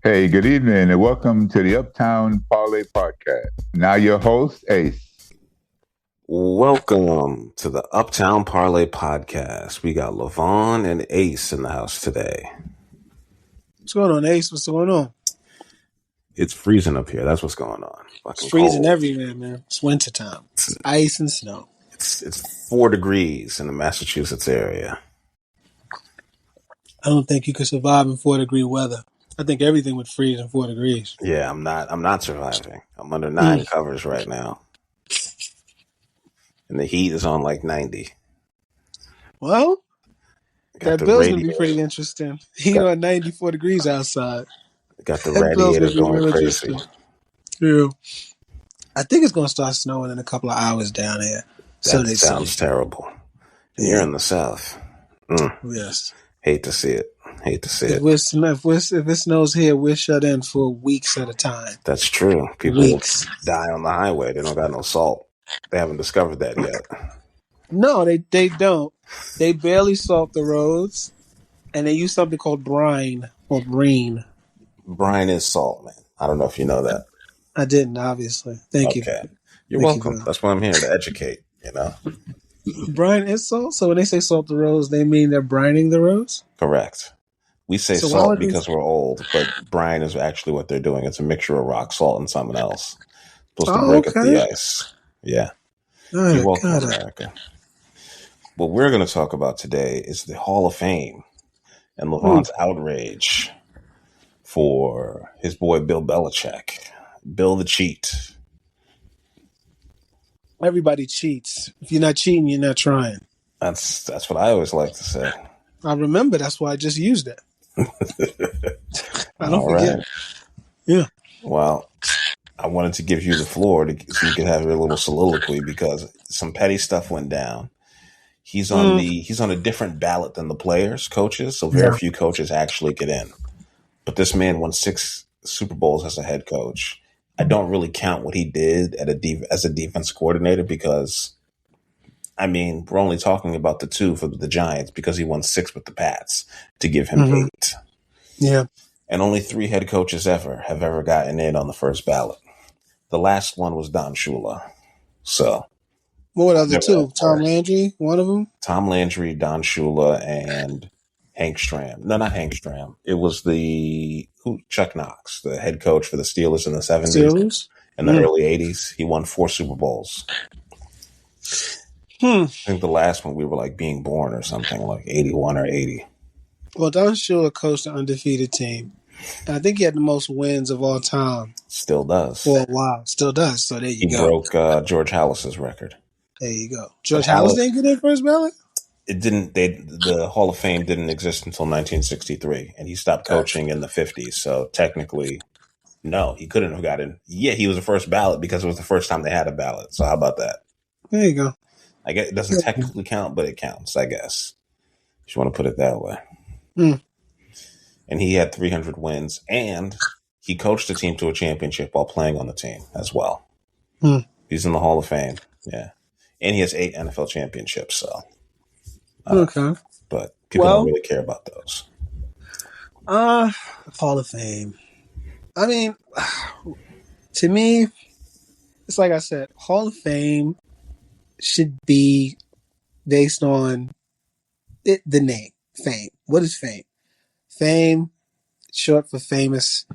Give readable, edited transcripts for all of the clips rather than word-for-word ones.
Hey, good evening, and welcome to the Uptown Parlay Podcast. Now, your host, Ace. Welcome to the Uptown Parlay Podcast. We got Levon and Ace in the house today. What's going on, Ace? What's going on? It's freezing up here. That's what's going on. It's Fucking freezing cold. everywhere, man. It's wintertime. It's ice and snow. It's 4 degrees in the Massachusetts area. I don't think you could survive in 4-degree weather. I think everything would freeze in 4 degrees. Yeah, I'm not surviving. I'm under 9 covers right now. And the heat is on like 90. Well, Got that bill's going to be pretty interesting. Heat on 94 degrees outside. Got the That bill's radiator gonna be going real crazy. interesting. Yeah. I think it's going to start snowing in a couple of hours down here. So That they sounds say. terrible. And you're in the South. Yes. Hate to see it. If it snows here, we're shut in for weeks at a time. That's true. People die on the highway. They don't got no salt. They haven't discovered that yet. No, they don't. They barely salt the roads, and they use something called brine or brine. Brine is salt, man. I don't know if you know that. I didn't, obviously. Thank you. You're welcome. That's why I'm here, to educate, Brine is salt? So when they say salt the roads, they mean they're brining the roads? Correct. We say salt because we're old, but brine is actually what they're doing. It's a mixture of rock salt and something else. Supposed to break up the ice. Yeah. You're welcome, America. What we're going to talk about today is the Hall of Fame and Levon's outrage for his boy Bill Belichek. Bill the Cheat. Everybody cheats. If you're not cheating, you're not trying. That's what I always like to say. I remember. That's why I just used it. I don't forget. Right. Yeah. Well, I wanted to give you the floor so you could have your little soliloquy because some petty stuff went down. He's on a different ballot than the players, coaches, so very few coaches actually get in. But this man won 6 Super Bowls as a head coach. I don't really count what he did as a defense coordinator because, we're only talking about the 2 for the Giants because he won 6 with the Pats to give him 8. Yeah. And only 3 head coaches have ever gotten in on the first ballot. The last one was Don Shula. So. What were the other 2? Tom Landry, one of them? Tom Landry, Don Shula, and Hank Stram. No, not Hank Stram. It was Chuck Knox, the head coach for the Steelers in the 70s. Steelers? In the early 80s. He won 4 Super Bowls. I think the last one we were like being born or something, like 81 or 80. Well, Don Shula coached an undefeated team. And I think he had the most wins of all time. Still does. For a while. Still does. So there you go. He broke George Halas's record. There you go. George Halas didn't get in first ballot? It didn't. The Hall of Fame didn't exist until 1963, and he stopped coaching in the 50s. So technically, no, he couldn't have got in. Yeah, he was the first ballot because it was the first time they had a ballot. So how about that? There you go. I guess it doesn't technically count, but it counts, I guess, if you want to put it that way. And he had 300 wins, and he coached the team to a championship while playing on the team as well. He's in the Hall of Fame, yeah. And he has 8 NFL championships, so. Okay. But people don't really care about those. Hall of Fame. To me, it's like I said, Hall of Fame should be based on the name, fame. What is fame? Fame, short for famous.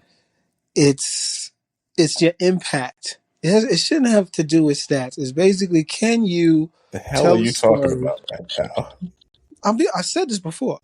It's your impact. It shouldn't have to do with stats. It's basically, can you the hell are you talking about right now? I said this before.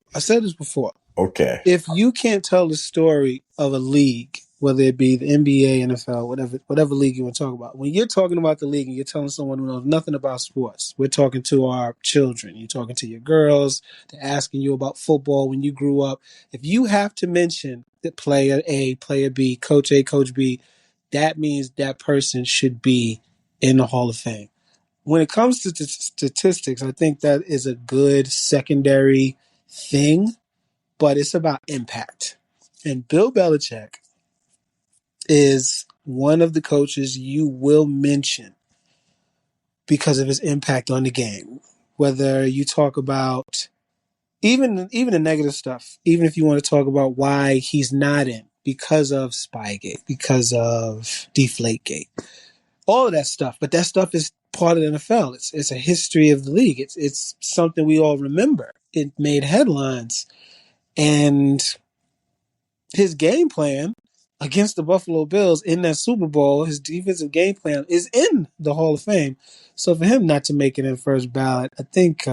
Okay. If you can't tell the story of a league, whether it be the NBA, NFL, whatever league you want to talk about, when you're talking about the league and you're telling someone who knows nothing about sports, we're talking to our children. You're talking to your girls. They're asking you about football when you grew up. If you have to mention that player A, player B, coach A, coach B, that means that person should be in the Hall of Fame. When it comes to statistics, I think that is a good secondary thing, but it's about impact. And Bill Belichick is one of the coaches you will mention because of his impact on the game. Whether you talk about even the negative stuff, even if you want to talk about why he's not in, because of Spygate, because of Deflategate, all of that stuff. But that stuff is part of the NFL. It's a history of the league. It's something we all remember. It made headlines, and his game plan against the Buffalo Bills in that Super Bowl, his defensive game plan is in the Hall of Fame. So for him not to make it in first ballot, I think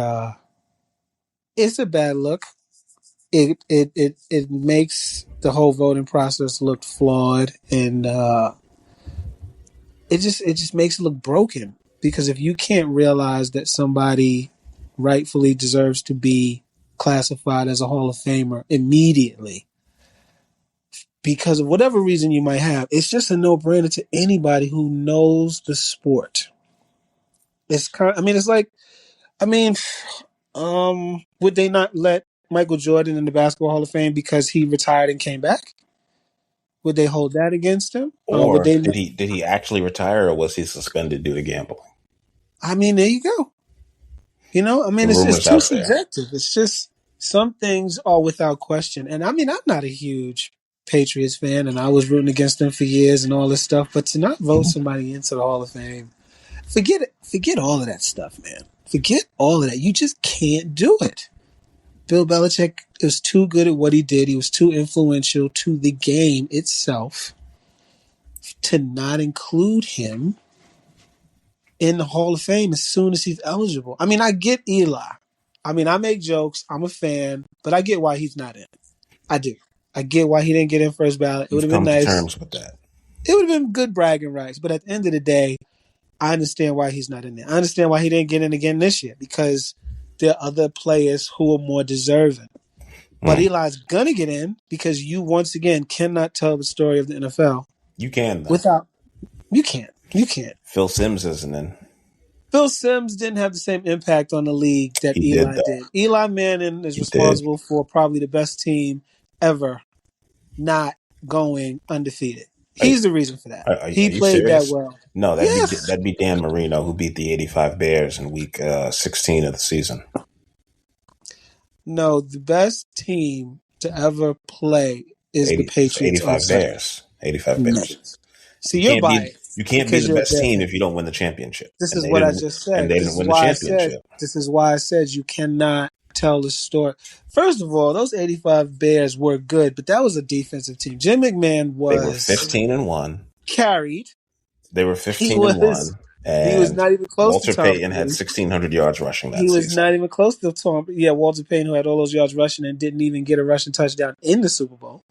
it's a bad look. It makes the whole voting process look flawed, and it just makes it look broken. Because if you can't realize that somebody rightfully deserves to be classified as a Hall of Famer immediately, because of whatever reason you might have, it's just a no-brainer to anybody who knows the sport. It's would they not let Michael Jordan in the Basketball Hall of Fame because he retired and came back? Would they hold that against him? Or did he actually retire, or was he suspended due to gambling? I mean, there you go. It's too subjective. It's just some things are without question. And I mean, I'm not a huge Patriots fan, and I was rooting against them for years and all this stuff. But to not vote somebody into the Hall of Fame, forget it. Forget all of that stuff, man. Forget all of that. You just can't do it. Bill Belichek was too good at what he did. He was too influential to the game itself to not include him in the Hall of Fame as soon as he's eligible. I mean, I get Eli. I mean, I make jokes. I'm a fan, but I get why he's not in. I do. I get why he didn't get in first ballot. It would have been nice. Come to terms with that. It would have been good bragging rights. But at the end of the day, I understand why he's not in there. I understand why he didn't get in again this year, because there are other players who are more deserving. But Eli's going to get in because you, once again, cannot tell the story of the NFL. You can, though. You can't. Phil Simms isn't in. Phil Simms didn't have the same impact on the league that Eli did. Eli Manning is responsible for probably the best team ever not going undefeated. He's the reason for that. He played that well. No, that'd be Dan Marino, who beat the 85 Bears in week 16 of the season. No, the best team to ever play is the Patriots. 85 Bears. 85 Bears. See, you're biased. You can't be the best team if you don't win the championship. This is what I just said. And they didn't win the championship. This is why I said you cannot tell the story. First of all, those 85 Bears were good, but that was a defensive team. Jim McMahon was... They were 15-1. Carried. They were 15-1. And he was not even close Walter to Tom Payton had 1,600 yards rushing that season. He was not even close to Tom. Yeah, Walter Payton, who had all those yards rushing and didn't even get a rushing touchdown in the Super Bowl.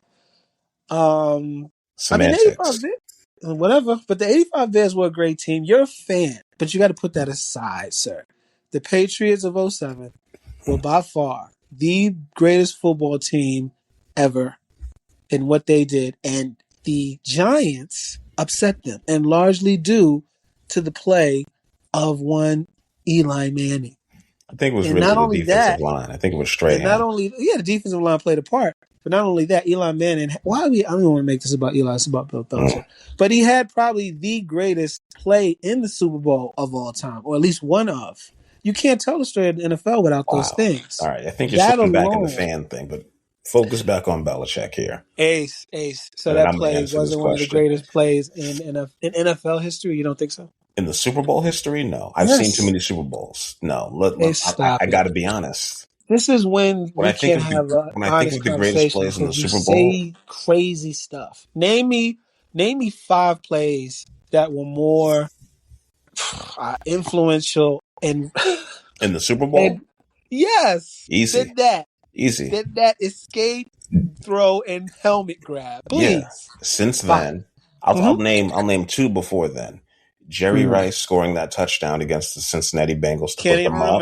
Semantics. 85 whatever. But the 85 Bears were a great team. You're a fan, but you got to put that aside, sir. The Patriots of 2007 were by far the greatest football team ever in what they did. And the Giants upset them, and largely due to the play of one Eli Manning. I think it was really the defensive line. I think it was straight. The defensive line played a part. But not only that, Eli Manning, I don't even want to make this about Eli, it's about Bill Belichick. But he had probably the greatest play in the Super Bowl of all time, or at least one of. You can't tell the story of the NFL without those things. All right, I think you're sitting back in the fan thing, but focus back on Belichick here. Ace. So that play wasn't one of the greatest plays in NFL history? You don't think so? In the Super Bowl history? No. I've seen too many Super Bowls. No. I got to be honest. This is when we can have an honest conversation in the Super Bowl, say crazy stuff. Name me 5 plays that were more influential in the Super Bowl. Yes, easy. Did that easy? Did that escape, throw, and helmet grab? Please. Yeah. Since then, I'll name 2 before then. Jerry Rice scoring that touchdown against the Cincinnati Bengals to put them up.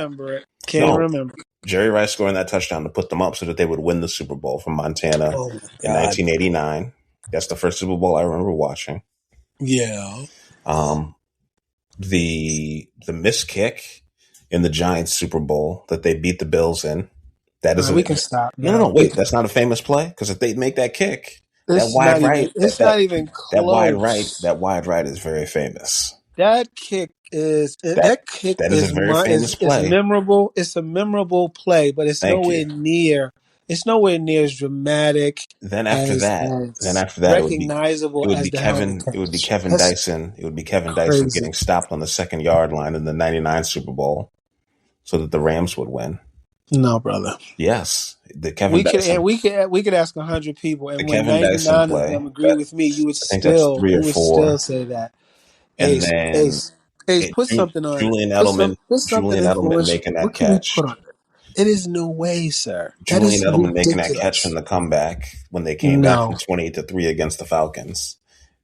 Can't even remember. Jerry Rice scoring that touchdown to put them up so that they would win the Super Bowl from Montana in 1989. That's the first Super Bowl I remember watching. Yeah. The missed kick in the Giants Super Bowl that they beat the Bills in. That is we can stop. No, wait. That's not a famous play, because if they make that kick, it's not even close. That wide right is very famous. That kick is a very famous play. It's memorable. It's a memorable play, but it's nowhere near It's nowhere near as dramatic. Then after as that, recognizable it would as be the helmet Kevin. catch. It would be Kevin That's Dyson. It would be Kevin Dyson crazy. getting stopped on the 2nd-yard line in the '99 Super Bowl, so that the Rams would win. No, brother. Yes, the Kevin Dyson. We could ask 100 people, and The when Kevin Dyson 99 of play. them agree with me, you would I think that's 3 or still 4. say that. And then Ace, put something on it. Julian Put something Julian Edelman influential. making that What can we catch. put on it? It is no way, sir. That Julian is Edelman making that catch ridiculous. from the comeback when they came back No, from 28-3 against the Falcons.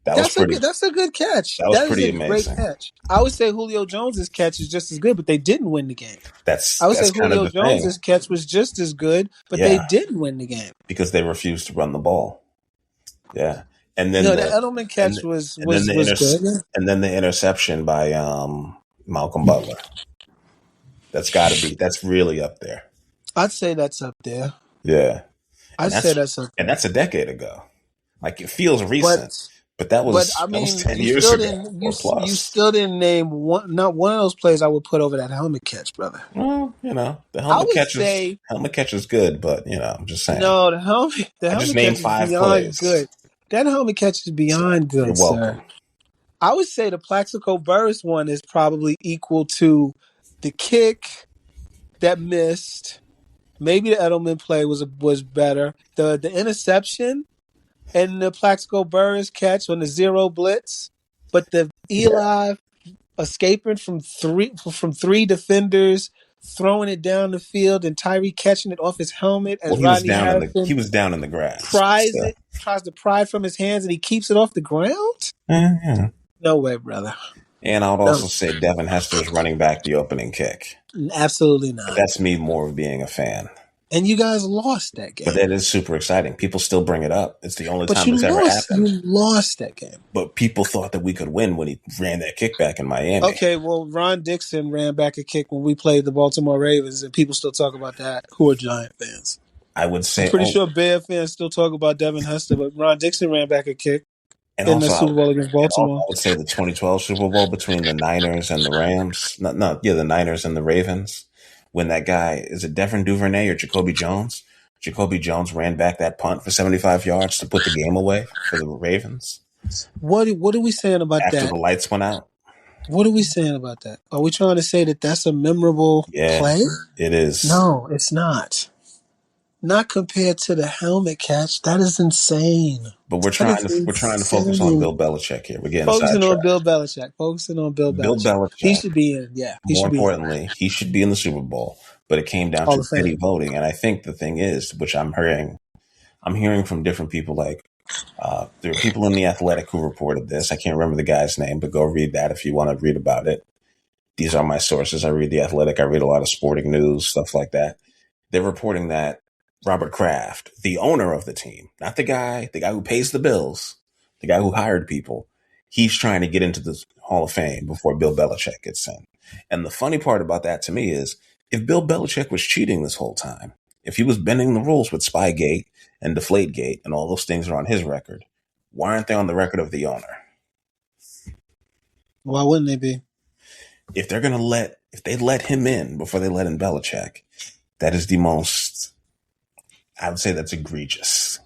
that's a good catch. That was That is pretty a great amazing. catch. I would say Julio Jones's catch is just as good, but they didn't win the game. That's I would say kind of Julio the Jones's thing, catch was just as good, but they didn't win the game because they refused to run the ball. Yeah, and then the Edelman catch was good. Yeah. And then the interception by Malcolm Butler. That's really up there. I'd say that's up there. Yeah, I'd say that's up there. And that's a decade ago. Like, it feels recent, but that was 10 years ago or plus. You still didn't name not one of those plays I would put over that helmet catch, brother. Well, the helmet catch is good, but I'm just saying. No, the helmet just catch named is 5 beyond plays. good. That helmet catch is beyond good, You're welcome. sir. I would say the Plaxico Burress one is probably equal to the kick that missed. Maybe the Edelman play was better. The interception and the Plaxico Burress catch on the 0 blitz, but the Eli escaping from three defenders, throwing it down the field, and Tyree catching it off his helmet as Rodney Harrison. He was down in the grass. Tries to pry it from his hands, and he keeps it off the ground. Yeah. No way, brother. And I would also say Devin Hester's running back the opening kick. Absolutely not. But that's me more of being a fan. And you guys lost that game. But that is super exciting. People still bring it up. It's the only time it's ever happened. You lost that game. But people thought that we could win when he ran that kickback in Miami. Okay, well, Ron Dixon ran back a kick when we played the Baltimore Ravens, and people still talk about that who are Giant fans. I would say... I'm pretty sure Bear fans still talk about Devin Hester, but Ron Dixon ran back a kick in the Super Bowl against Baltimore. I would say the 2012 Super Bowl between the Niners and the Rams. The Niners and the Ravens. When that guy, is it Devin Duvernay or Jacoby Jones? Jacoby Jones ran back that punt for 75 yards to put the game away for the Ravens. What are we saying about that? After the lights went out. What are we saying about that? Are we trying to say that that's a memorable play? It is. No, it's not. Not compared to the helmet catch. That is insane. But we're trying to focus on Bill Belichick here. We're getting focusing sidetracked. on Bill Belichick. Bill Belichick. He should be in. Yeah. More importantly, he should be in the Super Bowl. But it came down to petty voting, and I think the thing is, which I'm hearing from different people. Like there are people in The Athletic who reported this. I can't remember the guy's name, but go read that if you want to read about it. These are my sources. I read The Athletic. I read a lot of sporting news, stuff like that. They're reporting that Robert Kraft, the owner of the team, not the guy who pays the bills, the guy who hired people, he's trying to get into the Hall of Fame before Bill Belichick gets in. And the funny part about that to me is, if Bill Belichick was cheating this whole time, if he was bending the rules with Spygate and Deflategate and all those things are on his record, why aren't they on the record of the owner? Why wouldn't they be? If they let him in before they let in Belichick, that is the most... I would say that's egregious.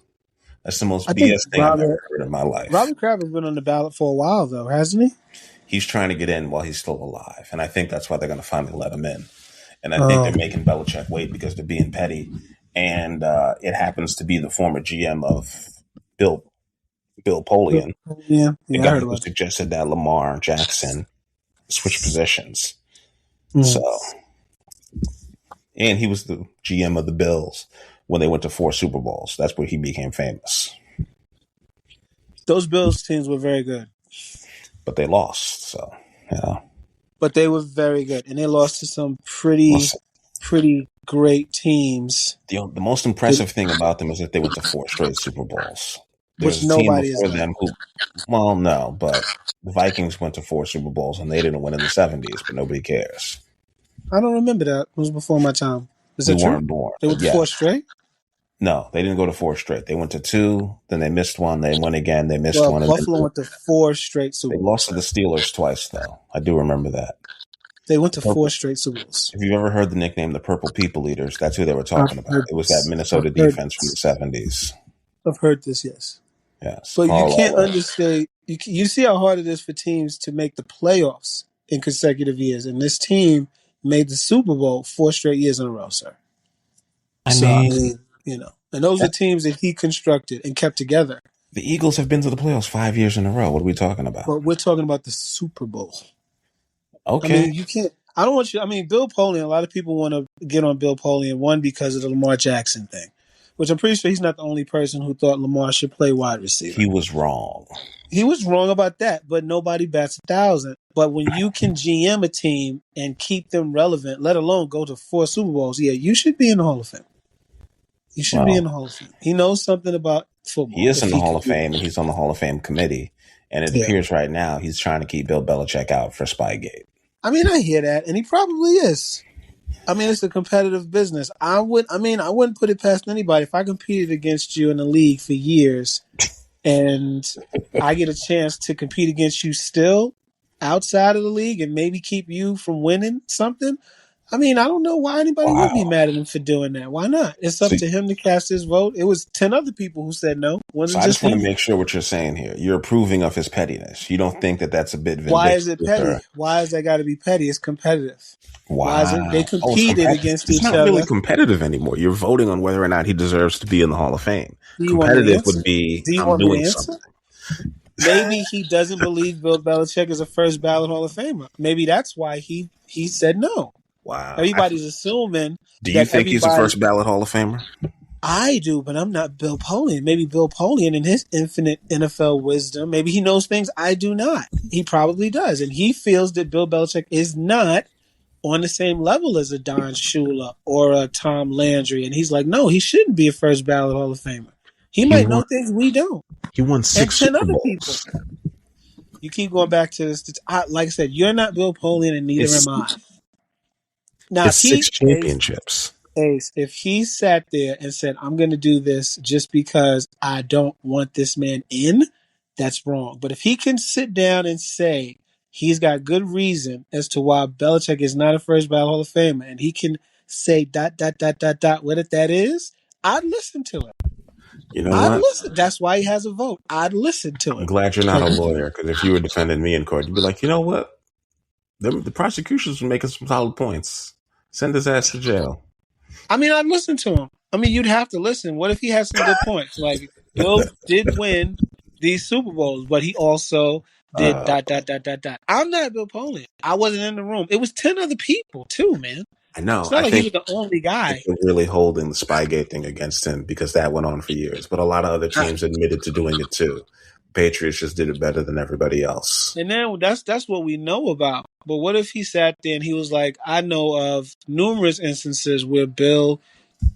That's the most BS thing I've ever heard in my life. Robert Kraft has been on the ballot for a while, though, hasn't he? He's trying to get in while he's still alive. And I think that's why they're going to finally let him in. And I think they're making Belichick wait because they're being petty. And it happens to be the former GM of Bill Polian. Yeah, the guy who suggested that Lamar Jackson switch positions. So, and he was the GM of the Bills when they went to 4 Super Bowls. That's where he became famous. Those Bills teams were very good. But they lost, so, But they were very good. And they lost to some pretty great teams. The most impressive thing about them is that they went to 4 straight Super Bowls. Which nobody is them but the Vikings went to 4 Super Bowls and they didn't win in the 70s, but nobody cares. I don't remember that. It was before my time. Is that we true? Weren't born. They went to 4 straight? No, they didn't go to 4 straight. They went to 2, then they missed 1, they went again, they missed 1. Buffalo went to 4 straight Super Bowls. They lost to the Steelers twice, though. I do remember that. They went to 4 straight Super Bowls. If you've ever heard the nickname the Purple People Eaters, that's who they were talking about. It was that Minnesota I've heard defense from the this. 70s. I've heard this, yes. Yes. But you Carl can't Elway. understate. You see how hard it is for teams to make the playoffs in consecutive years, and this team made the Super Bowl 4 straight years in a row, sir. I mean, and those are teams that he constructed and kept together. The Eagles have been to the playoffs 5 years in a row. What are we talking about? But we're talking about the Super Bowl. Okay. I mean, you can't. I don't want you. I mean, Bill Polian. A lot of people want to get on Bill Polian. One, because of the Lamar Jackson thing, which I'm pretty sure he's not the only person who thought Lamar should play wide receiver. He was wrong. He was wrong about that, but nobody bats 1,000. But when you can GM a team and keep them relevant, let alone go to 4 Super Bowls, yeah, you should be in the Hall of Fame. You should be in the Hall of Fame. He knows something about football. He is in the Hall of Fame, and he's on the Hall of Fame committee. And it appears right now he's trying to keep Bill Belichick out for Spygate. I mean, I hear that, and he probably is. I mean, it's a competitive business. I wouldn't put it past anybody. If I competed against you in the league for years and I get a chance to compete against you still outside of the league and maybe keep you from winning something, I mean, I don't know why anybody would be mad at him for doing that. Why not? It's up to him to cast his vote. It was 10 other people who said no. So I just want to make sure what you're saying here. You're approving of his pettiness. You don't think that that's a bit vindictive? Why is it petty? Why has that got to be petty? It's competitive. Why is it? They competed against each other. It's not really competitive anymore. You're voting on whether or not he deserves to be in the Hall of Fame. Competitive would be, I'm doing something. Maybe he doesn't believe Bill Belichick is a first ballot Hall of Famer. Maybe that's why he said no. Wow. Everybody's assuming. Do you think he's a first ballot Hall of Famer? I do, but I'm not Bill Polian. Maybe Bill Polian, in his infinite NFL wisdom, maybe he knows things I do not. He probably does. And he feels that Bill Belichick is not on the same level as a Don Shula or a Tom Landry. And he's like, no, he shouldn't be a first ballot Hall of Famer. He might know things we don't. He won 6 Super Bowls. People. You keep going back to this. Like I said, you're not Bill Polian, and neither am I. Now, it's 6 championships. Ace, if he sat there and said, I'm going to do this just because I don't want this man in, that's wrong. But if he can sit down and say he's got good reason as to why Belichick is not a first ballot Hall of Famer, and he can say ... what that is, I'd listen to it. You know what? Listen. That's why he has a vote. I'd listen to it. I'm glad you're not a lawyer, because if you were defending me in court, you'd be like, you know what? The prosecution's making some solid points. Send his ass to jail. I mean, I'd listen to him. I mean, you'd have to listen. What if he has some good points? Like, Bill did win these Super Bowls, but he also did ... I'm not Bill Polian. I wasn't in the room. It was 10 other people, too, man. I know. It's not like he was the only guy. They're really holding the Spygate thing against him because that went on for years. But a lot of other teams admitted to doing it, too. Patriots just did it better than everybody else. And then that's what we know about. But what if he sat there and he was like, I know of numerous instances where Bill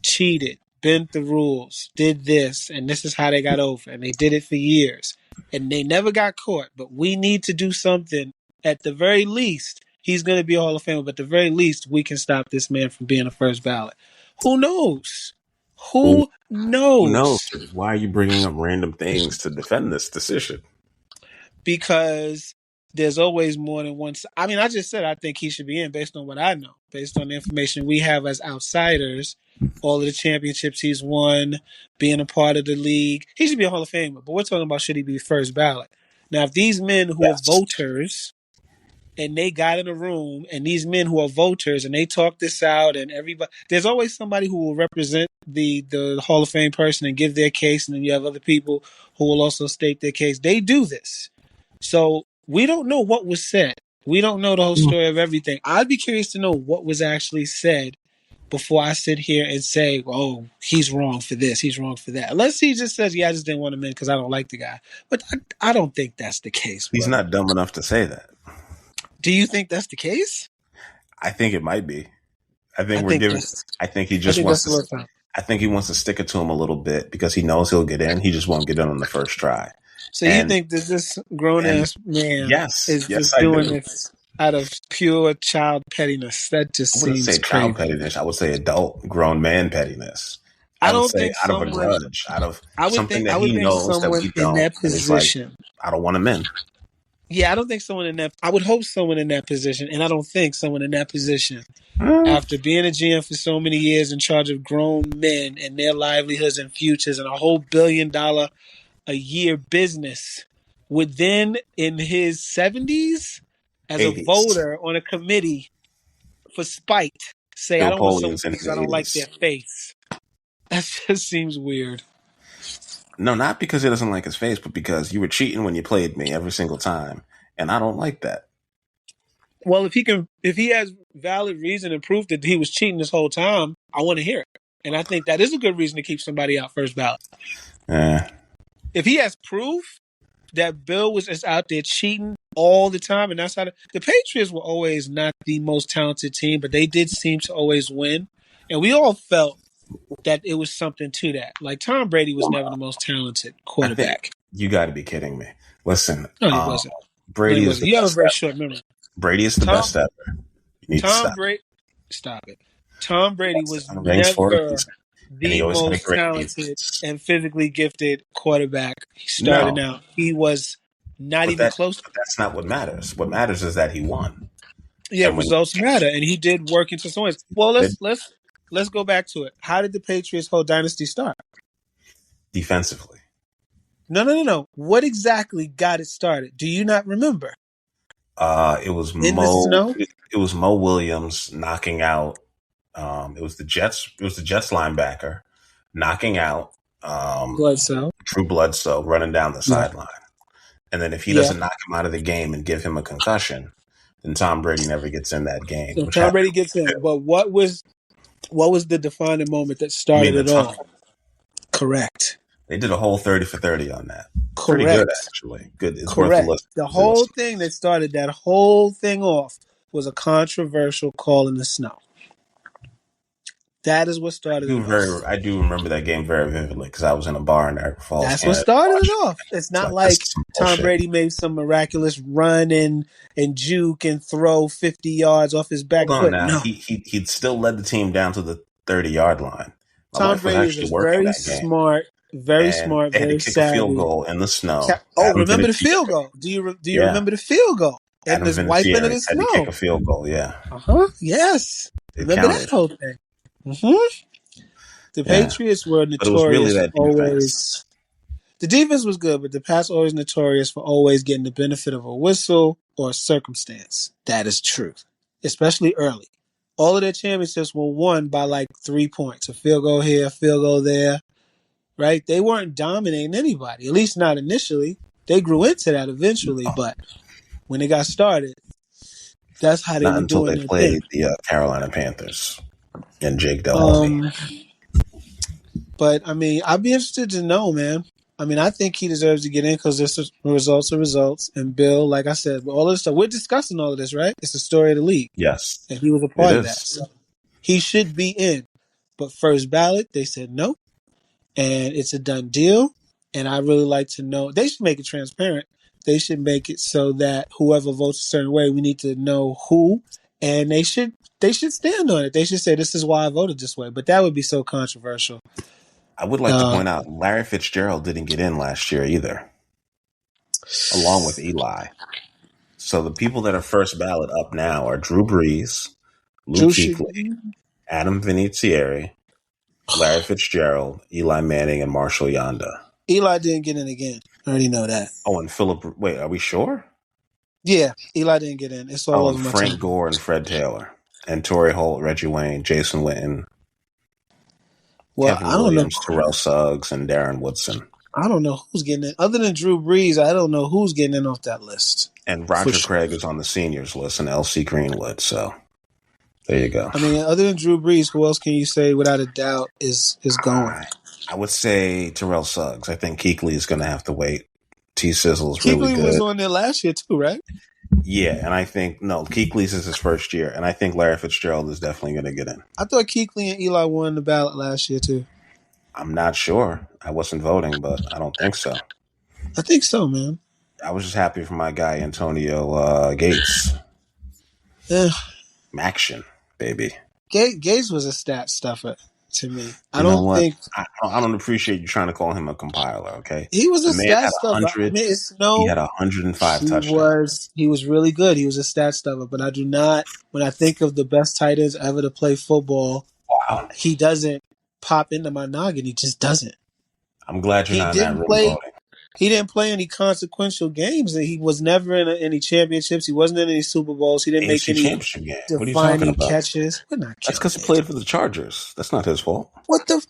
cheated, bent the rules, did this, and this is how they got over. And they did it for years. And they never got caught. But we need to do something. At the very least, he's going to be a Hall of Famer. But at the very least, we can stop this man from being a first ballot. Who knows? Who knows? Who knows? Why are you bringing up random things to defend this decision? Because there's always more than one. I mean, I just said I think he should be in based on what I know, based on the information we have as outsiders, all of the championships he's won, being a part of the league. He should be a Hall of Famer, but we're talking about should he be first ballot. Now, if these men who are voters and they got in a room and these men who are voters and they talk this out and everybody, there's always somebody who will represent the Hall of Fame person and give their case. And then you have other people who will also state their case. They do this. So we don't know what was said. We don't know the whole story of everything. I'd be curious to know what was actually said before I sit here and say, oh, he's wrong for this, he's wrong for that. Unless he just says, yeah, I just didn't want him in because I don't like the guy. But I don't think that's the case. He's not dumb enough to say that. Do you think that's the case? I think it might be. I think he wants to stick it to him a little bit because he knows he'll get in. He just won't get in on the first try. So you think that this grown-ass man is just doing this out of pure child pettiness? That just seems crazy. I wouldn't say child pettiness. I would say adult, grown man pettiness. I don't think out of a grudge, out of something that he knows that we don't. In that position, I don't want him in. Yeah, I don't think someone in that. I would hope someone in that position, and I don't think someone in that position, after being a GM for so many years in charge of grown men and their livelihoods and futures and a whole $1 billion a year business, would then in his 70s, as a 80s. voter on a committee for spite, say, I Bill don't want someone Polian's in his because I don't like their 80s. face. That just seems weird. No, not because he doesn't like his face, but because you were cheating when you played me every single time, and I don't like that. Well, if he has valid reason and proof that he was cheating this whole time, I want to hear it. And I think that is a good reason to keep somebody out first ballot. If he has proof that Bill was just out there cheating all the time, and that's how the Patriots were always not the most talented team, but they did seem to always win. And we all felt that it was something to that. Like Tom Brady was never the most talented quarterback. You got to be kidding me. Listen, No, he wasn't. Brady is the You have a best very ever. short memory. Brady is the best ever. You need to stop. Stop it. Tom Brady was Rings for a never reason. the most talented and physically gifted quarterback. He started out. He was not even close. But that's not what matters. What matters is that he won. Yeah, results matter, and he did work into some ways. Well, let's go back to it. How did the Patriots' whole dynasty start? Defensively. No. What exactly got it started? Do you not remember? It was the snow? It was Mo Williams knocking out. It was the Jets linebacker knocking out Drew Bledsoe running down the sideline. And then if he doesn't knock him out of the game and give him a concussion, then Tom Brady never gets in that game. So Tom Brady gets in. But what was the defining moment that started it all? Correct. They did a whole 30 for 30 on that. Correct. Pretty good, actually. Good. It's correct. Worth the whole thing that started that whole thing off was a controversial call in the snow. That is what started it off. I do remember that game very vividly because I was in a bar in Niagara Falls. That's what started it off. It's not like Tom Brady made some miraculous run and juke and throw 50 yards off his back foot. No. He still led the team down to the 30-yard line. Tom Brady is very smart, very savvy. Field goal in the snow. Remember the field goal? Do you remember the field goal? And this wiping in the snow. Had to kick a field goal, yeah. Yes. Remember that whole thing. The Patriots were notorious for always. The defense was good, but the Pats always notorious for always getting the benefit of a whistle or a circumstance. That is truth, especially early. All of their championships were won by like 3 points. A field goal here, a field goal there. Right? They weren't dominating anybody, at least not initially. They grew into that eventually, but when they got started, that's how they were doing until they played the Carolina Panthers and Jake Delhomme. But, I mean, I'd be interested to know, man. I mean, I think he deserves to get in because this results are results. And Bill, like I said, all this stuff, we're discussing all of this, right? It's the story of the league. Yes. And he was a part of that. So he should be in. But first ballot, they said no. And it's a done deal. And I really like to know. They should make it transparent. They should make it so that whoever votes a certain way, we need to know who. And they should stand on it. They should say, this is why I voted this way. But that would be so controversial. I would like to point out, Larry Fitzgerald didn't get in last year either, along with Eli. So the people that are first ballot up now are Drew Brees, Luke Kuechly, Adam Vinatieri, Larry Fitzgerald, Eli Manning, and Marshall Yanda. Eli didn't get in again. I already know that. Oh, and Philip. Wait, are we sure? Yeah, Eli didn't get in. It's all over my Frank team. Gore and Fred Taylor, and Torrey Holt, Reggie Wayne, Jason Witten. Well, Kevin I don't Williams, know. Terrell Suggs, and Darren Woodson. I don't know who's getting in. Other than Drew Brees, I don't know who's getting in off that list. And Roger Craig is on the seniors list, and L.C. Greenwood. So there you go. I mean, other than Drew Brees, who else can you say without a doubt is going? I would say Terrell Suggs. I think Kuechly is going to have to wait. T-Sizzle's really good. Kuechly was on there last year too, right? Yeah, and I think, Kuechly's is his first year, and I think Larry Fitzgerald is definitely going to get in. I thought Kuechly and Eli won the ballot last year too. I'm not sure. I wasn't voting, but I don't think so. I think so, man. I was just happy for my guy, Antonio Gates. Yeah. Maction, baby. Gates was a stat stuffer. to me. I You know don't what? think I don't appreciate you trying to call him a compiler. Okay, he was a the man stat had stuffer. I 100. mean, it's He no. had 105 He touchdowns. was really good. He was a stat stuffer, but I do not. When I think of the best tight ends ever to play football, Wow. he doesn't pop into my noggin. He just doesn't. I'm glad you're He not in that didn't room play. voting. He didn't play any consequential games. He was never in any championships. He wasn't in any Super Bowls. He didn't make AFC any Championship game. What are you talking defining about? catches. We're not That's counting because he it. played for the Chargers. That's not his fault. What does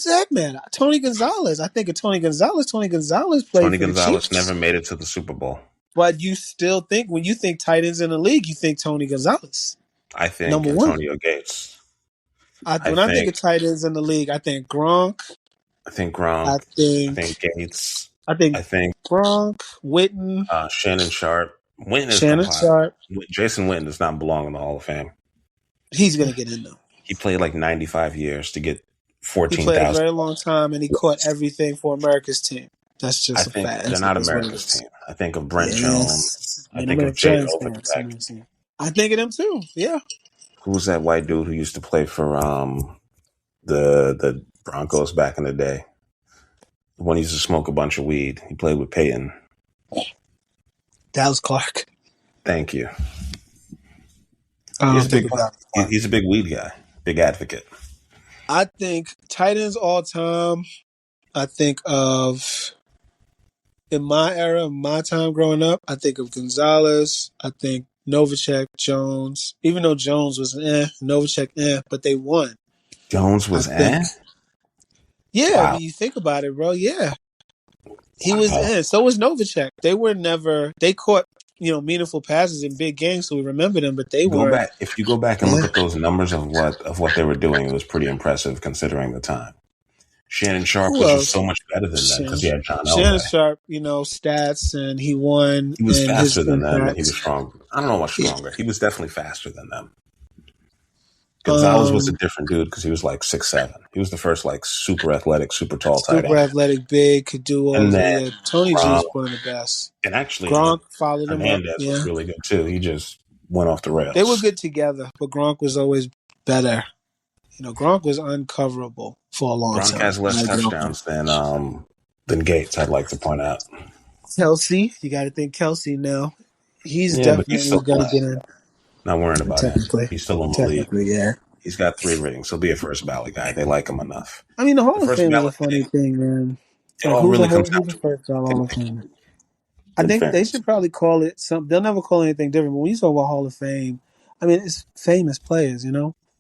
that matter? Tony Gonzalez. I think of Tony Gonzalez. Tony Gonzalez played Tony for the Gonzalez Chiefs. never made it to the Super Bowl. But you still think when you think tight ends in the league, you think Tony Gonzalez. I think Number one. Antonio Gates. When I think of tight ends in the league, I think Gronk. I think I Gronk. I think think Gates. I think I think Gronk, Witten, Shannon Sharp. Witten is Shannon compiled. Sharp. Jason Witten does not belong in the Hall of Fame. He's gonna get in though. He played like 95 years to get He 14,000. played a very long time, and he caught everything for America's team. That's I just a think fact. they're not America's team. I think of Brent Jones. I Man, think I'm a of Jay Giants fan. Ovenbeck. I think of them too. Yeah. Who's that white dude who used to play for the Broncos back in the day? The one who used to smoke a bunch of weed. He played with Peyton. Dallas Clark. Thank you. He's a big weed guy, big advocate. I think tight ends all time. I think of in my era, my time growing up. I think of Gonzalez. I think Novacek, Jones. Even though Jones was Novacek, but they won. Jones was Yeah, wow. I mean, you think about it, bro. Yeah, he was So was Novacek. They were never. They caught meaningful passes in big games, so we remember them. But they were. If you go back and look at those numbers of what they were doing, it was pretty impressive considering the time. Shannon Sharp was just so much better than them because he had John Elway. Shannon Sharp, stats, and he won. He was faster than them, and he was stronger. I don't know much stronger. He was definitely faster than them. Gonzalez was a different dude because he was like 6'7". He was the first like super athletic, super tall tight end. Super athletic, big, could do all that. Tony G was one of the best. And actually, Gronk followed him up. Hernandez was really good too. He just went off the rails. They were good together, but Gronk was always better. Gronk was uncoverable for a long time. Gronk has less touchdowns than Gates, I'd like to point out. Kelsey, you got to think Kelsey now. He's definitely going to get in. Not worrying about it. He's still in the league. Yeah. He's got 3 rings. He'll be a first ballot guy. They like him enough. I mean, the Hall of Fame is a funny thing, man. It all really comes down to first ballot Hall of Fame. I think they should probably call it something. They'll never call it anything different. But when you talk about Hall of Fame, I mean, it's famous players,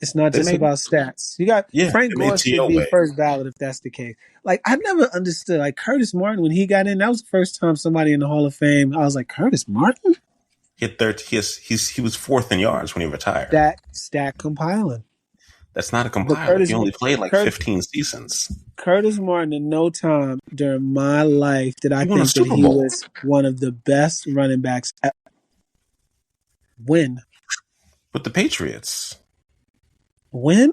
It's not just about stats. You got Frank Gore should be first ballot if that's the case. Like, I've never understood. Like, Curtis Martin, when he got in, that was the first time somebody in the Hall of Fame, I was like, Curtis Martin? He was 4th in yards when he retired. Stat compiling. That's not a compiler. He only played like 15 seasons. Curtis Martin, in no time during my life did I think that he was one of the best running backs ever. When? With the Patriots. When?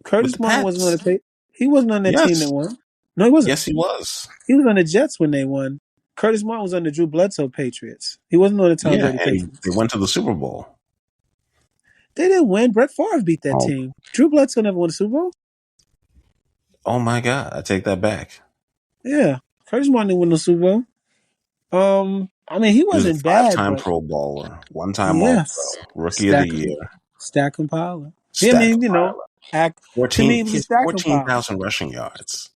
Curtis Martin wasn't on the He wasn't on that team that won. No, he wasn't. Yes, he was. He was on the Jets when they won. Curtis Martin was on the Drew Bledsoe Patriots. He wasn't on the Tom Brady Patriots. They went to the Super Bowl. They didn't win. Brett Favre beat that team. Drew Bledsoe never won the Super Bowl. Oh my God, I take that back. Yeah, Curtis Martin didn't win the Super Bowl. I mean, he wasn't bad. 5-time Pro Bowler, 1-time All-Pro, Rookie of the Year, stat compiler. 14,000 rushing yards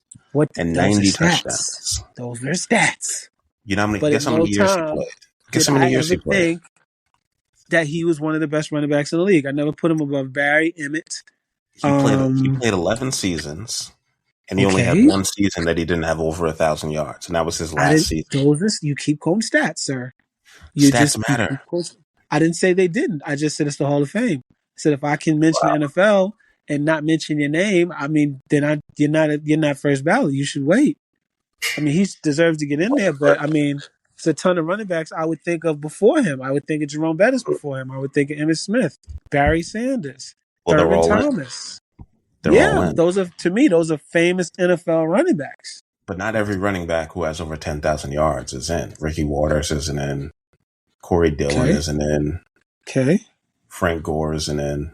and 90 touchdowns. Those were stats. You know how many? Guess how many years he played. Guess how many years he played. That he was one of the best running backs in the league. I never put him above Barry, Emmett. He played 11 seasons. And he only had one season that he didn't have over 1,000 yards, and that was his last season. You keep quoting stats, sir. Stats matter. I didn't say they didn't. I just said it's the Hall of Fame. I said if I can mention the NFL and not mention your name, I mean, then you're not first ballot. You should wait. I mean, he deserves to get in there, but I mean, it's a ton of running backs I would think of before him. I would think of Jerome Bettis before him. I would think of Emmitt Smith, Barry Sanders, Thurman Thomas. Those are famous NFL running backs. But not every running back who has over 10,000 yards is in. Ricky Waters isn't in. Corey Dillon isn't in. Okay. Frank Gore isn't in.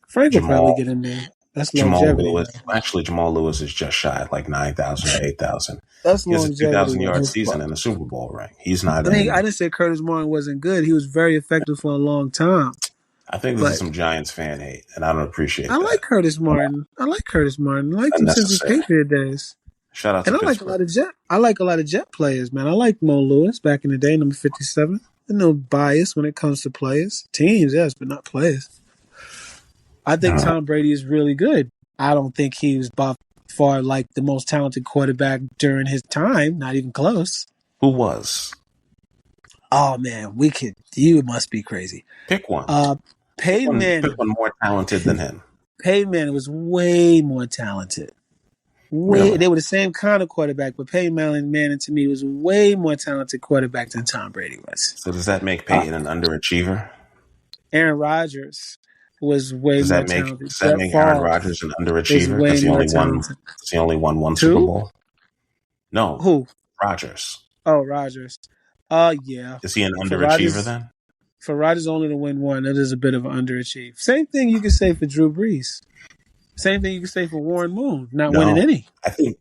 Frank will probably get in there. That's Jamal longevity. Lewis. Actually, Jamal Lewis is just shy, like 9,000 or 8,000. That's He has a longevity 2,000-yard on his season part. and a Super Bowl ring. He's not I mean, I in. didn't say Curtis Martin wasn't good. He was very effective for a long time. I think this is But some Giants fan hate, and I don't appreciate I that. like Curtis Martin. I liked him since his Unnecessary. Patriot days. Shout out And to I like Pittsburgh. I like a lot of Jet players, man. I like Mo Lewis back in the day, number 57. There's no bias when it comes to players. Teams, yes, but not players. I think Tom Brady is really good. I don't think he was by far like the most talented quarterback during his time. Not even close. Who was? Oh man, you must be crazy. Pick one. Peyton Manning. Pick one more talented than him. Peyton Manning was way more talented. Really? They were the same kind of quarterback, but Peyton Manning to me was way more talented quarterback than Tom Brady was. So does that make Peyton an underachiever? Aaron Rodgers was way more talented. Does that make Aaron Rodgers an underachiever because he only won one Super Bowl? No. Who? Rodgers. Oh, Rodgers. Yeah. Is he an underachiever then? For Rodgers only to win one, that is a bit of an underachieve. Same thing you can say for Drew Brees. Same thing you can say for Warren Moon, not winning any. I think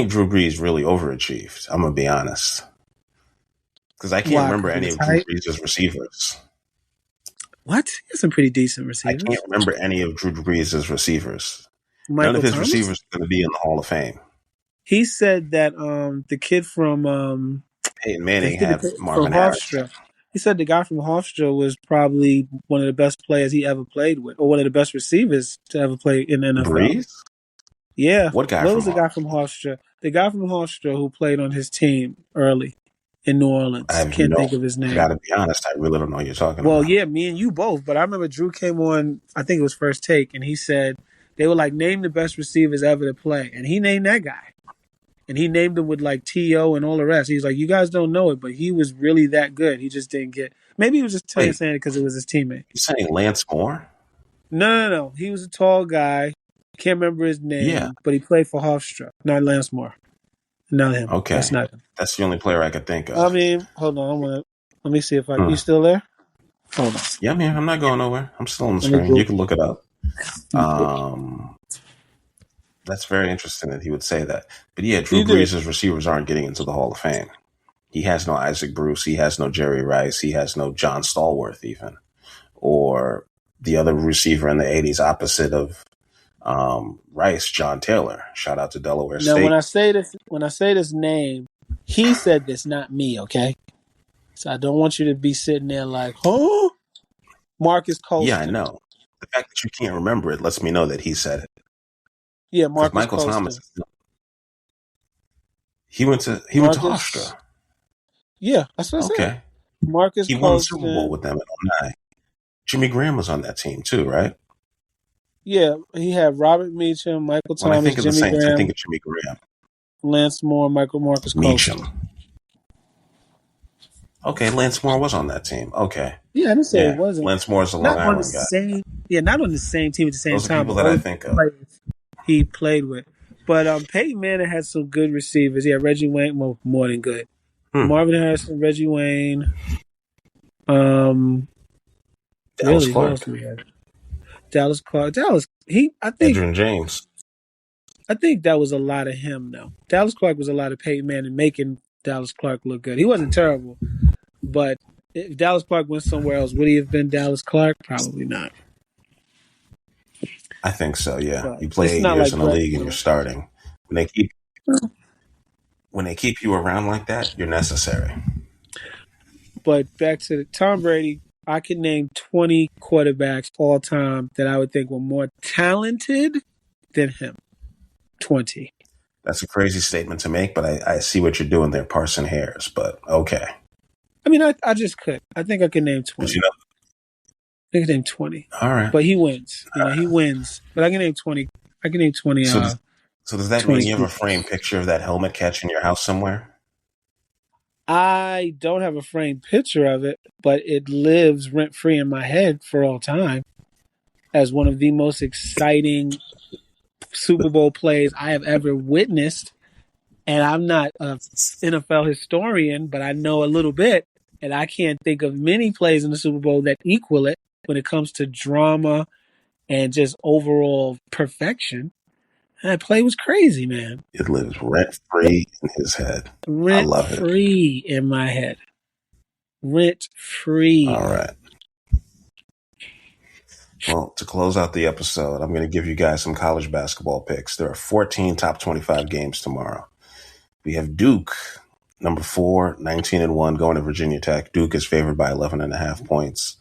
Drew Brees really overachieved. I'm gonna be honest, because I can't remember any of Drew Brees' receivers. What? He has some pretty decent receivers. I can't remember any of Drew Brees' receivers. Michael None of his Thomas? receivers are going to be in the Hall of Fame. He said that the kid from Peyton Manning had Marvin Harrison. He said the guy from Hofstra was probably one of the best players he ever played with, or one of the best receivers to ever play in the NFL. Brees? Yeah. What guy? What was the guy from Hofstra? The guy from Hofstra who played on his team early in New Orleans. I can't think of his name. I got to be honest, I really don't know what you're talking about. Well, yeah, me and you both. But I remember Drew came on, I think it was First Take, and he said they were like, name the best receivers ever to play. And he named that guy. And he named him with like T.O. and all the rest. He's like, you guys don't know it, but he was really that good. He just didn't get. Maybe he was just saying it because it was his teammate. You're saying Lance Moore? No. He was a tall guy. Can't remember his name, but he played for Hofstra. Not Lance Moore. Not him. Okay. That's not him. That's the only player I could think of. I mean, hold on. Let me see if you still there? Hold on. Yeah, man. I'm not going nowhere. I'm still on the screen. You can look it up. That's very interesting that he would say that. But yeah, Drew Brees' receivers aren't getting into the Hall of Fame. He has no Isaac Bruce. He has no Jerry Rice. He has no John Stallworth even. Or the other receiver in the 80s opposite of Rice, John Taylor. Shout out to Delaware State. Now, when I say this name, he said this, not me, okay? So I don't want you to be sitting there like, huh? Marcus Colston. Yeah, I know. The fact that you can't remember it lets me know that he said it. Yeah, Marcus Michael Colston. Thomas. He went to Hofstra. Yeah, that's what I said. Okay. Marcus He won the Super Bowl with them in 2009. Jimmy Graham was on that team too, right? Yeah, he had Robert Meacham, Michael Thomas, when I think of Jimmy the Saints, Graham, I think of Jimmy Graham, Lance Moore, Marcus Meacham. Colston. Okay, Lance Moore was on that team. Okay. Yeah, I didn't say it wasn't. Lance Moore's a Long Island guy. Not on the same team at the same Those time. Are people that I think of. He played with. But Peyton Manning had some good receivers. Yeah, Reggie Wayne, well, more than good. Marvin Harrison, Reggie Wayne. Dallas Clark. Dallas Clark. Adrian James. I think that was a lot of him, though. Dallas Clark was a lot of Peyton Manning making Dallas Clark look good. He wasn't terrible, but if Dallas Clark went somewhere else, would he have been Dallas Clark? Probably not. I think so, yeah. But you play 8 years in the league and you're starting. When they keep you around like that, you're necessary. But back to Tom Brady, I could name 20 quarterbacks all time that I would think were more talented than him. 20. That's a crazy statement to make, but I see what you're doing there, parsing hairs, but okay. I mean, I just could. I think I could name 20. But I can name 20. All right. But he wins. He wins. But I can name 20. I can name 20. So does that mean you have a framed picture of that helmet catch in your house somewhere? I don't have a framed picture of it, but it lives rent-free in my head for all time as one of the most exciting Super Bowl plays I have ever witnessed. And I'm not an NFL historian, but I know a little bit. And I can't think of many plays in the Super Bowl that equal it when it comes to drama and just overall perfection. That play was crazy, man. It lives rent free in his head. I Rent love it. free in my head. Rent free. All right. Well, to close out the episode, I'm going to give you guys some college basketball picks. There are 14 top 25 games tomorrow. We have Duke, number 4, 19-1, going to Virginia Tech. Duke is favored by 11.5 points.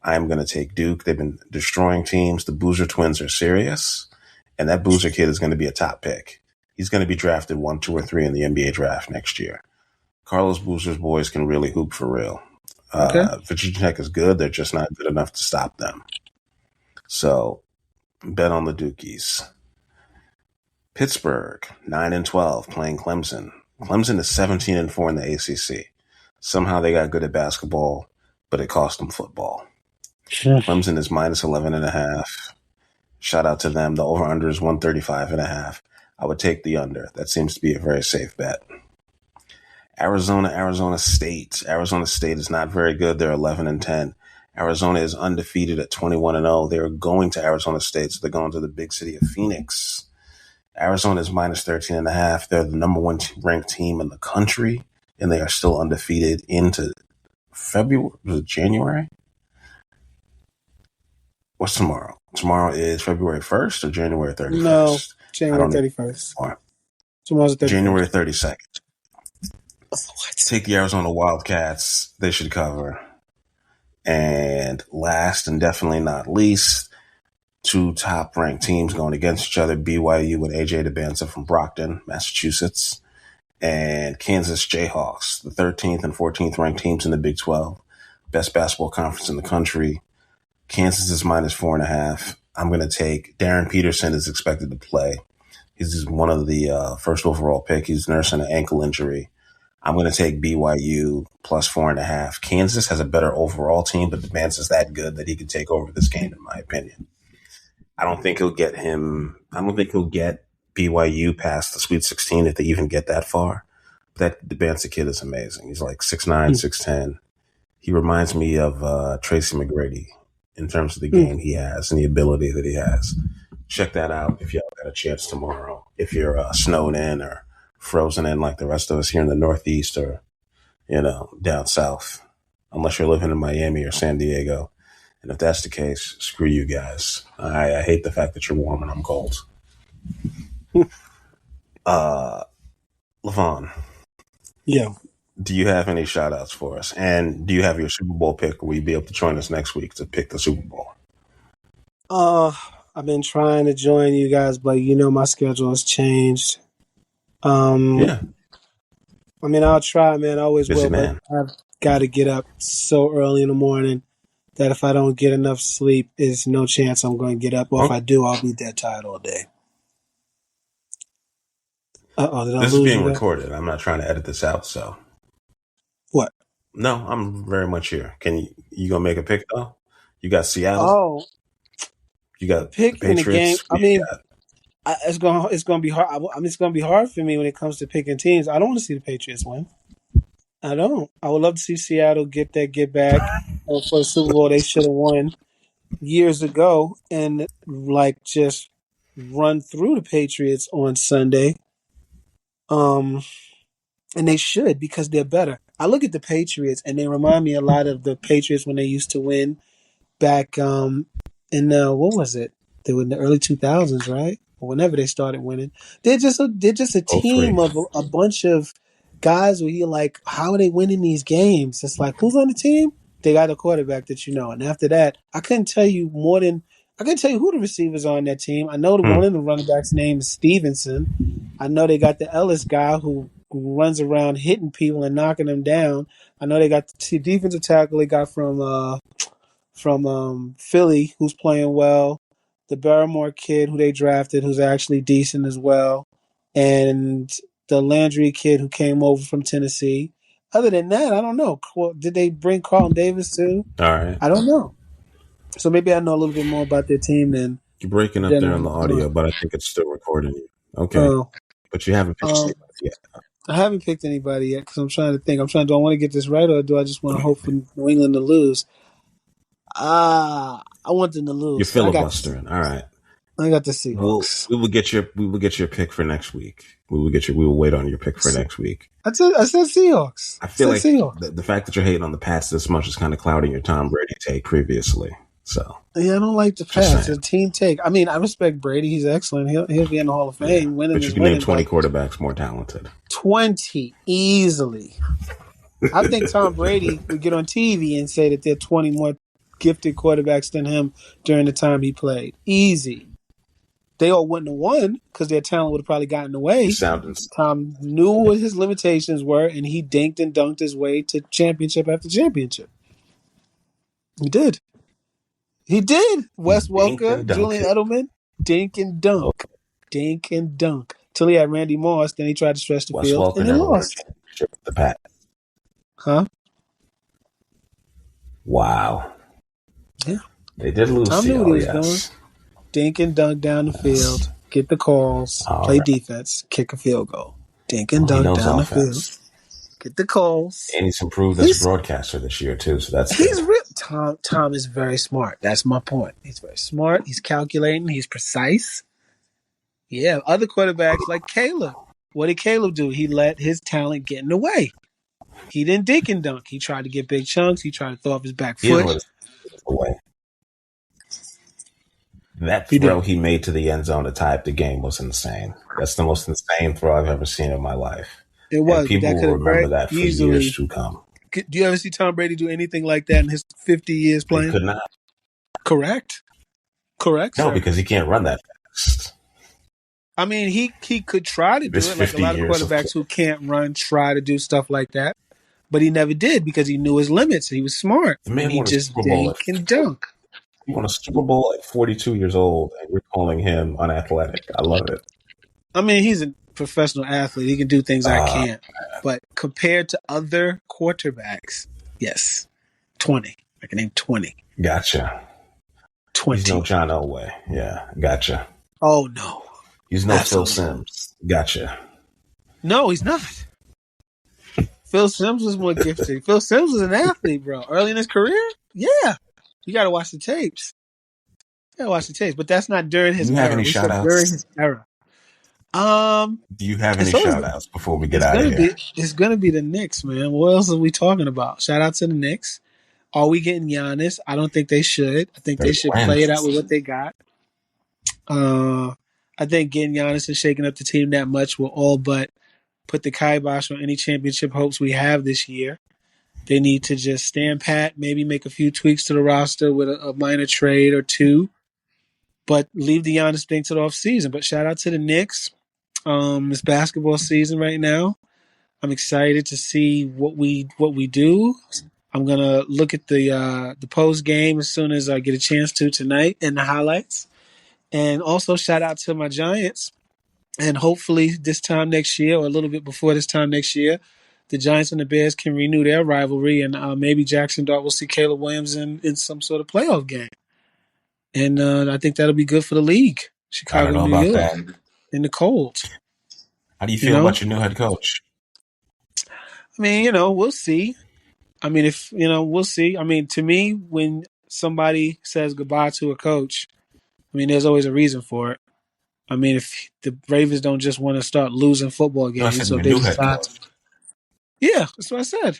I'm going to take Duke. They've been destroying teams. The Boozer twins are serious, and that Boozer kid is going to be a top pick. He's going to be drafted 1, 2, or 3 in the NBA draft next year. Carlos Boozer's boys can really hoop for real. Okay. Virginia Tech is good. They're just not good enough to stop them. So bet on the Dukies. Pittsburgh, 9-12, playing Clemson. Clemson is 17-4 in the ACC. Somehow they got good at basketball, but it cost them football. Clemson is minus 11.5. Shout out to them. The over-under is 135.5. I would take the under. That seems to be a very safe bet. Arizona State. Arizona State is not very good. They're 11-10. Arizona is undefeated at 21-0. They're going to Arizona State, so they're going to the big city of Phoenix. Arizona is minus 13.5. They're the number 1 ranked team in the country, and they are still undefeated into February. Was it January? What's tomorrow? Tomorrow is February 1st or January 31st? No, January 31st. Tomorrow's the 31st. January 32nd. Take the Arizona Wildcats. They should cover. And last and definitely not least, 2 top-ranked teams going against each other, BYU with AJ DeBanza from Brockton, Massachusetts, and Kansas Jayhawks, the 13th and 14th ranked teams in the Big 12, best basketball conference in the country. Kansas is minus 4.5. I'm going to take Darren Peterson is expected to play. He's one of the first overall pick. He's nursing an ankle injury. I'm going to take BYU plus 4.5. Kansas has a better overall team, but DeBanza is that good that he could take over this game, in my opinion. I don't think he'll get BYU past the Sweet 16 if they even get that far. That DeBanza kid is amazing. He's like 6'9", 6'10". He reminds me of Tracy McGrady in terms of the game he has and the ability that he has. Check that out if y'all got a chance tomorrow. If you're snowed in or frozen in like the rest of us here in the Northeast or, down south, unless you're living in Miami or San Diego. And if that's the case, screw you guys. I hate the fact that you're warm and I'm cold. Levon. Yeah. Do you have any shout outs for us? And do you have your Super Bowl pick? Will you be able to join us next week to pick the Super Bowl? I've been trying to join you guys, but my schedule has changed. Yeah. I mean, I'll try, man. I always Busy will, man. but I've got to get up so early in the morning that if I don't get enough sleep, there's no chance I'm going to get up. Or if I do, I'll be dead tired all day. This is being recorded. I'm not trying to edit this out, so. What? No, I'm very much here. Can you gonna make a pick though? You got Seattle. Oh, you got pick the Patriots. in the game. I mean, it's going to be hard. It's going to be hard for me when it comes to picking teams. I don't want to see the Patriots win. I don't. I would love to see Seattle get back for the Super Bowl. They should have won years ago and just run through the Patriots on Sunday. And they should because they're better. I look at the Patriots and they remind me a lot of the Patriots when they used to win back in what was it? They were in the early 2000s, right? Or whenever they started winning. They're just a team of a bunch of guys where you're like, how are they winning these games? It's like, who's on the team? They got a quarterback that you know. And after that, I couldn't tell you who the receivers are on that team. I know one of the running backs' name is Stevenson. I know they got the Ellis guy who runs around hitting people and knocking them down. I know they got the defensive tackle they got from Philly who's playing well. The Barrymore kid who they drafted who's actually decent as well. And the Landry kid who came over from Tennessee. Other than that, I don't know. Did they bring Carlton Davis too? All right. I don't know. So maybe I know a little bit more about their team than you're breaking up there on the audio, but I think it's still recording you. Okay. But you haven't picked anybody yet. I haven't picked anybody yet because I'm trying to think. Do I want to get this right or do I just want to hope for New England to lose? I'm I want them to You're lose. filibustering. All right. I got the Seahawks. We will get your pick for next week. We will wait on your pick for next week. I said Seahawks. I feel like Seahawks. the fact that you're hating on the Pats this much is kind of clouding your Tom Brady take previously. So yeah, I don't like the Pats. It's a team take. I mean, I respect Brady. He's excellent. He'll be in the Hall of Fame. Winning but you can name 20 quarterbacks more talented. 20 easily. I think Tom Brady would get on TV and say that there are 20 more gifted quarterbacks than him during the time he played. Easy. They all wouldn't have won because their talent would have probably gotten away. Tom knew what his limitations were, and he dinked and dunked his way to championship after championship. He did. Wes Welker, Julian Edelman, dink and dunk. Dink and dunk. Till he had Randy Moss, then he tried to stretch the field, and then lost. The Pat. Huh? Wow. Yeah. They did lose. Tom knew what he was doing. Dink and dunk down the field, get the calls, play defense, kick a field goal. Dink and dunk down the field, get the calls. And he's improved as a broadcaster this year too, so that's he's Tom is very smart. That's my point. He's very smart. He's calculating. He's precise. Yeah, other quarterbacks like Caleb. What did Caleb do? He let his talent get in the way. He didn't dink and dunk. He tried to get big chunks. He tried to throw off his back foot. That throw he made to the end zone to tie up the game was insane. That's the most insane throw I've ever seen in my life. It was. And people will remember that for years to come. Do you ever see Tom Brady do anything like that in his 50 years playing? He could not. Correct. No, sir. Because he can't run that fast. I mean, he could try to do it like a lot of quarterbacks who can't run try to do stuff like that. But he never did because he knew his limits. He was smart. The man he just dink and dunk. He won a Super Bowl at 42 years old, and you're calling him unathletic. I love it. I mean, he's a professional athlete. He can do things I can't. But compared to other quarterbacks, yes, 20. I can name 20. Gotcha. 20. He's no John Elway. Yeah, gotcha. Oh, no. He's no Phil Simms. Gotcha. No, he's not. Phil Simms was more gifted. Phil Simms was an athlete, bro. Early in his career? Yeah. You got to watch the tapes. But that's not during his era. Do you have any shout-outs? During his era. Do you have any shout-outs before we get out of here? It's going to be the Knicks, man. What else are we talking about? Shout-out to the Knicks. Are we getting Giannis? I don't think they should. I think they should play it out with what they got. I think getting Giannis and shaking up the team that much will all but put the kibosh on any championship hopes we have this year. They need to just stand pat, maybe make a few tweaks to the roster with a minor trade or two, but leave the Giannis thing to the offseason. But shout out to the Knicks. It's basketball season right now. I'm excited to see what we do. I'm gonna look at the post game as soon as I get a chance to tonight and the highlights. And also shout out to my Giants. And hopefully this time next year or a little bit before this time next year, the Giants and the Bears can renew their rivalry, and maybe Jackson Dart will see Caleb Williams in some sort of playoff game. And I think that'll be good for the league. Chicago, New York, in the cold. How do you feel about your new head coach? I mean, we'll see. I mean, we'll see. I mean, to me, when somebody says goodbye to a coach, I mean, there's always a reason for it. I mean, if the Ravens don't just want to start losing football games, so they decide. Yeah, that's what I said.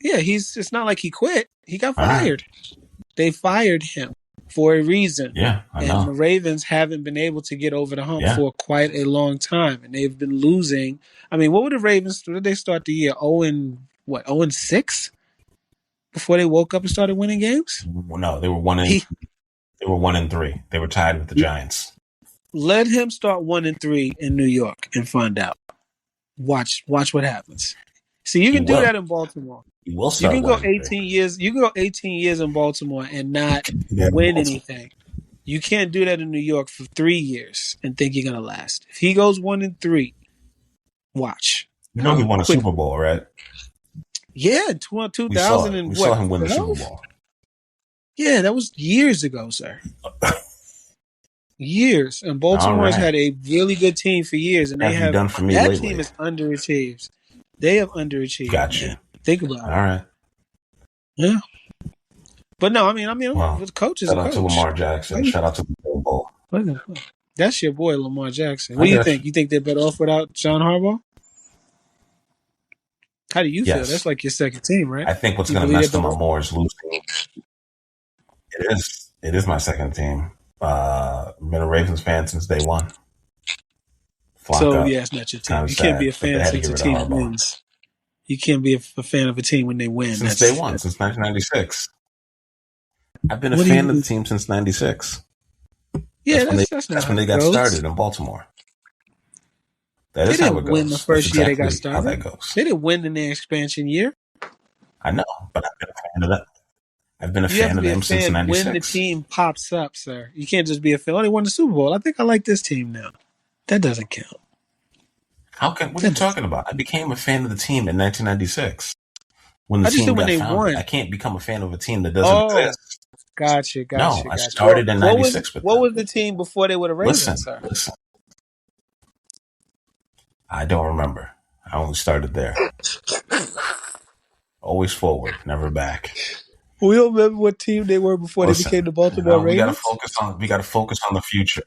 Yeah, it's not like he quit. He got fired. They fired him for a reason. Yeah, I know. And the Ravens haven't been able to get over the hump for quite a long time. And they've been losing. I mean, what did they start the year? 0-6? Before they woke up and started winning games? No, they were 1-3. They were tied with the Giants. Let him start 1-3 in New York and find out. Watch what happens. See, you can do that in Baltimore. You will start. You can go 18 years. You can go 18 years in Baltimore and not win anything. You can't do that in New York for 3 years and think you're gonna last. If he goes 1-3, watch. You know he won a Super Bowl, right? Yeah, 2000 and we saw him win the Super Bowl. Yeah, that was years ago, sir. Years, and Baltimore's had a really good team for years, and that team is underachieved. They have underachieved. Gotcha. Man. Think about it. All right. Yeah. But no, I mean, Well, the coach is a shout out coach. to Lamar Jackson. Shout out to the Super Bowl. That's your boy, Lamar Jackson. What do you think? You think they're better off without John Harbaugh? How do you feel? That's like your second team, right? I think what's going to mess them up more is losing. It is my second team. Been a Ravens fan since day one. Yeah, it's not your team. You can't be a fan since a team wins. You can't be a fan of a team when they win. Since day one, since 1996. I've been a fan of the team since 96. Yeah, that's when they got started in Baltimore. That is how it goes. They didn't win the first year they got started. How that goes. They didn't win in their expansion year. I know, but I've been a fan of that. I've been a fan of them since 96. When the team pops up, sir. You can't just be a fan. Oh, they won the Super Bowl. I think I like this team now. That doesn't count. What are you talking about? I became a fan of the team in 1996. When the team got founded. I can't become a fan of a team that doesn't exist. Gotcha. No, I started in 96 with them. What was the team before they were the Ravens, sir? Listen. I don't remember. I only started there. Always forward, never back. We don't remember what team they were before they became the Baltimore Ravens. We got to focus on the future.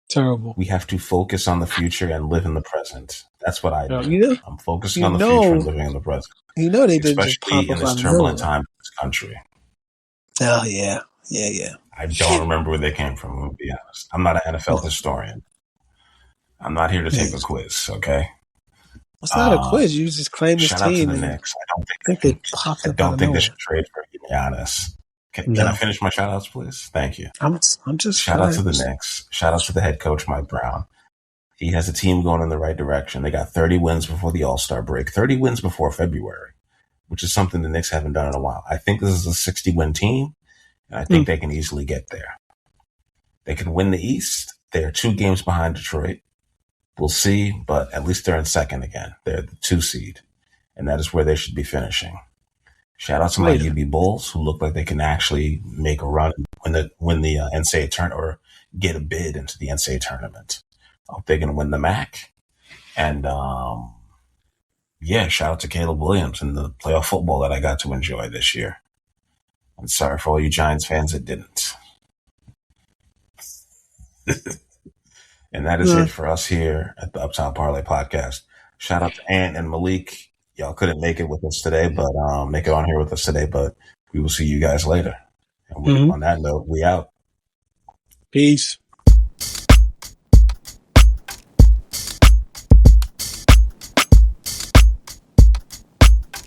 Terrible. We have to focus on the future and live in the present. That's what I do. I'm focusing on the future and living in the present. You know they didn't just pop up in this turbulent time in this country. Oh yeah. I don't remember where they came from. To be honest, I'm not an NFL historian. I'm not here to take a quiz. Okay. It's not a quiz. You just claim this team. Shout out to the Knicks. I don't think they should trade for Giannis. Can I finish my shout outs, please? Thank you. I'm just shout out to the Knicks. Shout out to the head coach, Mike Brown. He has a team going in the right direction. They got 30 wins before the All-Star break, 30 wins before February, which is something the Knicks haven't done in a while. I think this is a 60-win team, and I think they can easily get there. They can win the East. They are 2 games behind Detroit. We'll see, but at least they're in second again. They're the 2 seed, and that is where they should be finishing. Shout out to my UB Bulls, who look like they can actually make a run win the NCAA tournament or get a bid into the NCAA tournament. I hope they're going to win the MAC. And, shout out to Caleb Williams and the playoff football that I got to enjoy this year. I'm sorry for all you Giants fans that didn't. And that is it for us here at the Uptown Parlay Podcast. Shout out to Ant and Malik. Y'all couldn't make it with us today, but make it on here with us today. But we will see you guys later. And on that note, we out. Peace.